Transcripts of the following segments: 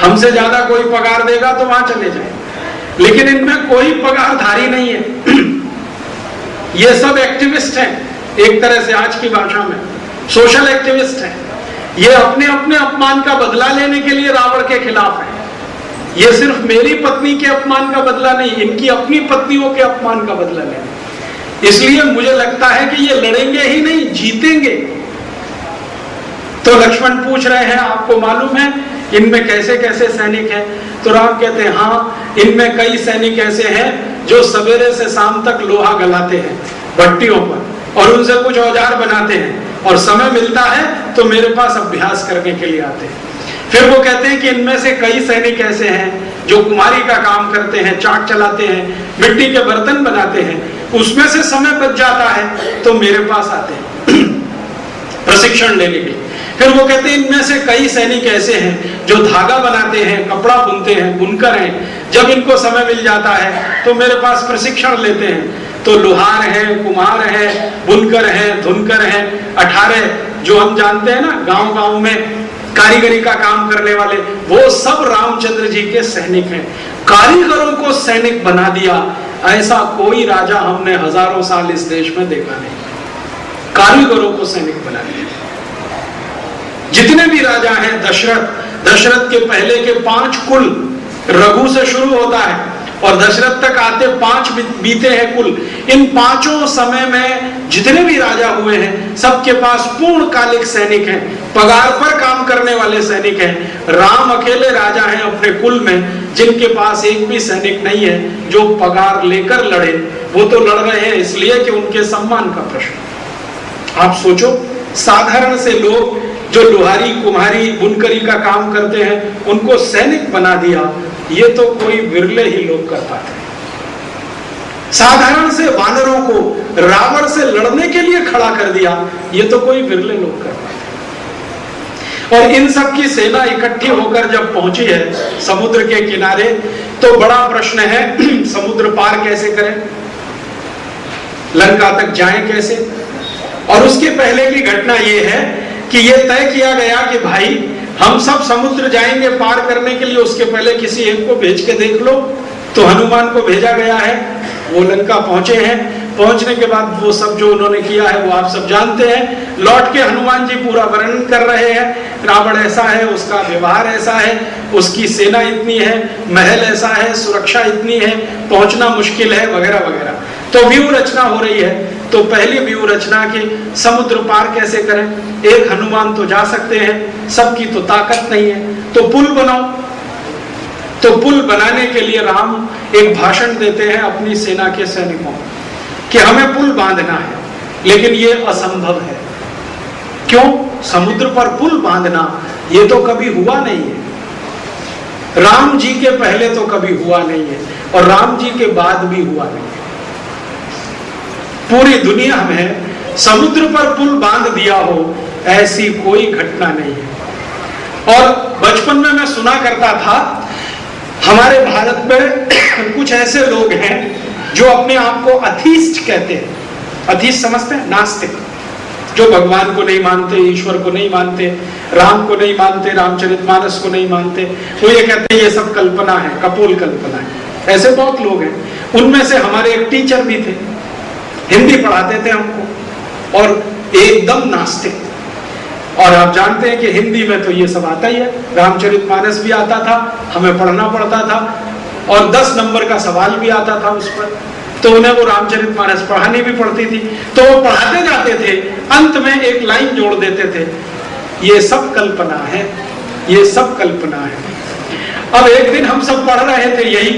हमसे ज्यादा कोई पगार देगा तो वहां चले जाए, लेकिन इनमें कोई पगारधारी नहीं है। ये सब एक्टिविस्ट हैं, एक तरह से आज की भाषा में सोशल एक्टिविस्ट हैं। ये अपने अपने अपमान का बदला लेने के लिए रावण के खिलाफ है। ये सिर्फ मेरी पत्नी के अपमान का बदला नहीं, इनकी अपनी पत्नियों के अपमान का बदला लेना। इसलिए मुझे लगता है कि ये लड़ेंगे ही नहीं, जीतेंगे। तो लक्ष्मण पूछ रहे हैं, आपको मालूम है इनमें कैसे कैसे सैनिक हैं? तो राम कहते हैं, हाँ, इनमें कई सैनिक ऐसे हैं जो सवेरे से शाम तक लोहा गलाते हैं भट्टियों पर और उनसे कुछ औजार बनाते हैं, और समय मिलता है तो मेरे पास अभ्यास करने के लिए आते हैं। फिर वो कहते हैं कि इनमें से कई सैनिक ऐसे हैं जो कुम्हारी का काम करते हैं, चाक चलाते हैं, मिट्टी के बर्तन बनाते हैं, उसमें से समय बच जाता है तो मेरे पास आते हैं प्रशिक्षण लेने के लिए। फिर वो कहते हैं इनमें से कई सैनिक ऐसे हैं जो धागा बनाते हैं, कपड़ा बुनते हैं, बुनकर हैं, जब इनको समय मिल जाता है तो मेरे पास प्रशिक्षण लेते हैं। तो लोहार हैं, कुम्हार हैं, बुनकर हैं, धुनकर हैं, 18 जो हम जानते हैं ना गांव गांव में कारीगरी का काम करने वाले, वो सब रामचंद्र जी के सैनिक हैं। कारीगरों को सैनिक बना दिया, ऐसा कोई राजा हमने हजारों साल इस देश में देखा नहीं। कारीगरों को सैनिक बना दिया। जितने भी राजा हैं, दशरथ के पहले के 5 कुल, रघु से शुरू होता है और दशरथ तक आते 5 बीते हैं कुल। इन 5 समय में जितने भी राजा हुए हैं सबके पास पूर्णकालिक सैनिक हैं, पगार पर काम करने वाले सैनिक हैं। राम अकेले राजा हैं अपने कुल में जिनके पास एक भी सैनिक नहीं है जो पगार लेकर लड़े। वो तो लड़ रहे हैं इसलिए कि उनके सम्मान का प्रश्न। आप सोचो, साधारण से लोग जो लोहारी, कुम्हारी, बुनकरी का काम करते हैं उनको सैनिक बना दिया, ये तो कोई विरले ही लोग कर पाते हैं। साधारण से वानरों को रावण से लड़ने के लिए खड़ा कर दिया, ये तो कोई विरले लोग कर पाते हैं। और इन सब की सेना इकट्ठी होकर जब पहुंची है समुद्र के किनारे, तो बड़ा प्रश्न है समुद्र पार कैसे करें, लंका तक जाएं कैसे। और उसके पहले की घटना यह है कि यह तय किया गया कि भाई हम सब समुद्र जाएंगे पार करने के लिए, उसके पहले किसी एक को भेज के देख लो। तो हनुमान को भेजा गया है, वो लंका पहुंचे हैं। पहुंचने के बाद वो सब जो उन्होंने किया है वो आप सब जानते हैं। लौट के हनुमान जी पूरा वर्णन कर रहे हैं, रावण ऐसा है, उसका व्यवहार ऐसा है, उसकी सेना इतनी है, महल ऐसा है, सुरक्षा इतनी है, पहुंचना मुश्किल है, वगैरह वगैरह। तो व्यूह रचना हो रही है। तो पहली व्यूह रचना की समुद्र पार कैसे करें। एक हनुमान तो जा सकते हैं, सबकी तो ताकत नहीं है, तो पुल बनाओ। तो पुल बनाने के लिए राम एक भाषण देते हैं अपनी सेना के सैनिकों कि हमें पुल बांधना है, लेकिन ये असंभव है। क्यों? समुद्र पर पुल बांधना ये तो कभी हुआ नहीं है। राम जी के पहले तो कभी हुआ नहीं है और राम जी के बाद भी हुआ नहीं है। पूरी दुनिया में समुद्र पर पुल बांध दिया हो ऐसी कोई घटना नहीं है। और बचपन में मैं सुना करता था, हमारे भारत में कुछ ऐसे लोग हैं जो अपने आप को अथीस्ट कहते हैं। अथीस्ट समझते हैं? नास्तिक, जो भगवान को नहीं मानते, ईश्वर को नहीं मानते, राम को नहीं मानते, रामचरितमानस को नहीं मानते। वो ये कहते हैं ये सब कल्पना है, कपोल कल्पना है। ऐसे बहुत लोग हैं। उनमें से हमारे एक टीचर भी थे, हिंदी पढ़ाते थे हमको, और एकदम नास्तिक। और आप जानते हैं कि हिंदी में तो ये सब आता ही है, रामचरितमानस भी आता था, हमें पढ़ना पड़ता था, और 10 नंबर का सवाल भी आता था उस पर। तो उन्हें वो रामचरितमानस पढ़ानी भी पड़ती थी। तो वो पढ़ाते जाते थे, अंत में एक लाइन जोड़ देते थे, ये सब कल्पना है, ये सब कल्पना है। अब एक दिन हम सब पढ़ रहे थे यही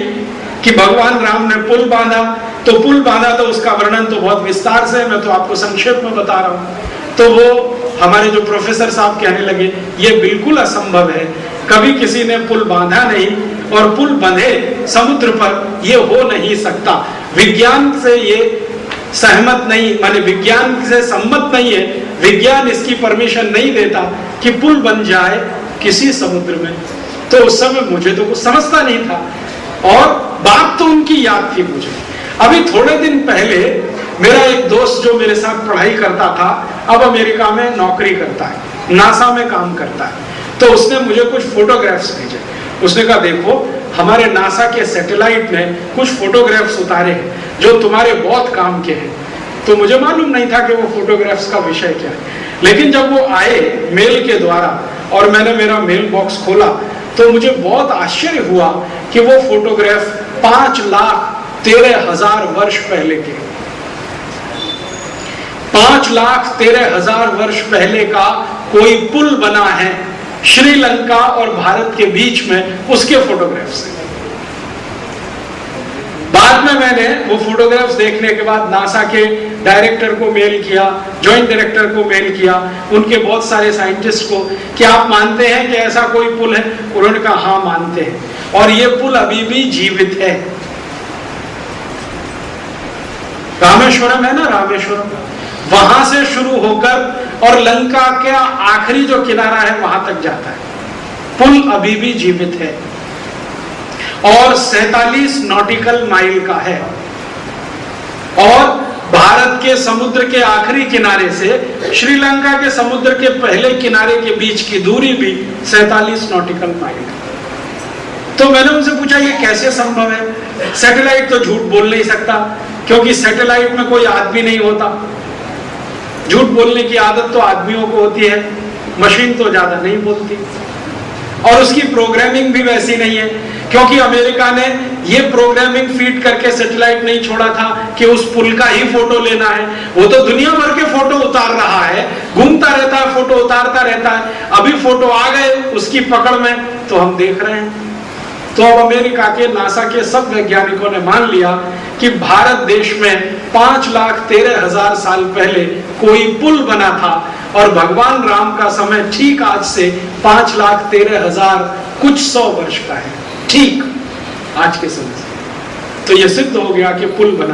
कि भगवान राम ने पुल बांधा। तो पुल बांधा तो उसका वर्णन तो बहुत विस्तार से, मैं तो आपको संक्षेप में बता रहा हूं। तो वो हमारे जो प्रोफेसर साहब कहने लगे ये बिल्कुल असंभव है, कभी किसी ने पुल बांधा नहीं, और पुल बंधे समुद्र पर ये हो नहीं सकता। विज्ञान से ये सहमत नहीं, माने विज्ञान से सम्मत नहीं है, विज्ञान इसकी परमिशन नहीं देता कि पुल बन जाए किसी समुद्र में। तो उस समय मुझे तो कुछ समझता नहीं था, और बात तो उनकी याद थी मुझे। अभी थोड़े दिन पहले मेरा एक दोस्त जो मेरे साथ पढ़ाई करता था, अब अमेरिका में नौकरी करता है, नासा में काम करता है। तो उसने मुझे कुछ फोटोग्राफ्स भेजे। उसने कहा देखो हमारे नासा के सैटेलाइट ने कुछ फोटोग्राफ्स उतारे हैं जो तुम्हारे बहुत काम के हैं। तो मुझे मालूम नहीं था कि वो फोटोग्राफ्स का विषय क्या है, लेकिन जब वो आए मेल के द्वारा और मैंने मेरा मेल बॉक्स खोला तो मुझे बहुत आश्चर्य हुआ कि वो फोटोग्राफ 5,13,000 वर्ष पहले के, 5,13,000 वर्ष पहले का कोई पुल बना है श्रीलंका और भारत के बीच में, उसके फोटोग्राफ्स हैं। बाद में मैंने वो फोटोग्राफ्स देखने के बाद नासा के डायरेक्टर को मेल किया, जॉइंट डायरेक्टर को मेल किया, उनके बहुत सारे साइंटिस्ट को, कि आप मानते हैं कि ऐसा कोई पुल है? उन्होंने कहा हाँ मानते हैं और ये पुल अभी भी जीवित है। रामेश्वरम है ना, रामेश्वरम, वहां से शुरू होकर और लंका का आखिरी जो किनारा है वहां तक जाता है। पुल अभी भी जीवित है और 47 नॉटिकल माइल का है और भारत के समुद्र के आखिरी किनारे से श्रीलंका के समुद्र के पहले किनारे के बीच की दूरी भी 47 नॉटिकल माइल है। तो मैंने उनसे पूछा ये कैसे संभव है? सैटेलाइट तो झूठ बोल नहीं सकता क्योंकि सैटेलाइट में कोई आदमी नहीं होता। झूठ बोलने की आदत तो आदमियों को होती है, मशीन तो ज्यादा नहीं बोलती और उसकी प्रोग्रामिंग भी वैसी नहीं है, क्योंकि अमेरिका ने ये प्रोग्रामिंग फीड करके सैटेलाइट नहीं छोड़ा था कि उस पुल का ही फोटो लेना है। वो तो दुनिया भर के फोटो उतार रहा है, घूमता रहता है, फोटो उतारता रहता है। अभी फोटो आ गए उसकी पकड़ में तो हम देख रहे हैं। तो अब अमेरिका के नासा के सब वैज्ञानिकों ने मान लिया कि भारत देश में 5,13,000 साल पहले कोई पुल बना था और भगवान राम का समय ठीक आज से 5,13,000 कुछ 100 वर्ष का है, ठीक आज के समय से। तो यह सिद्ध हो गया कि पुल बना।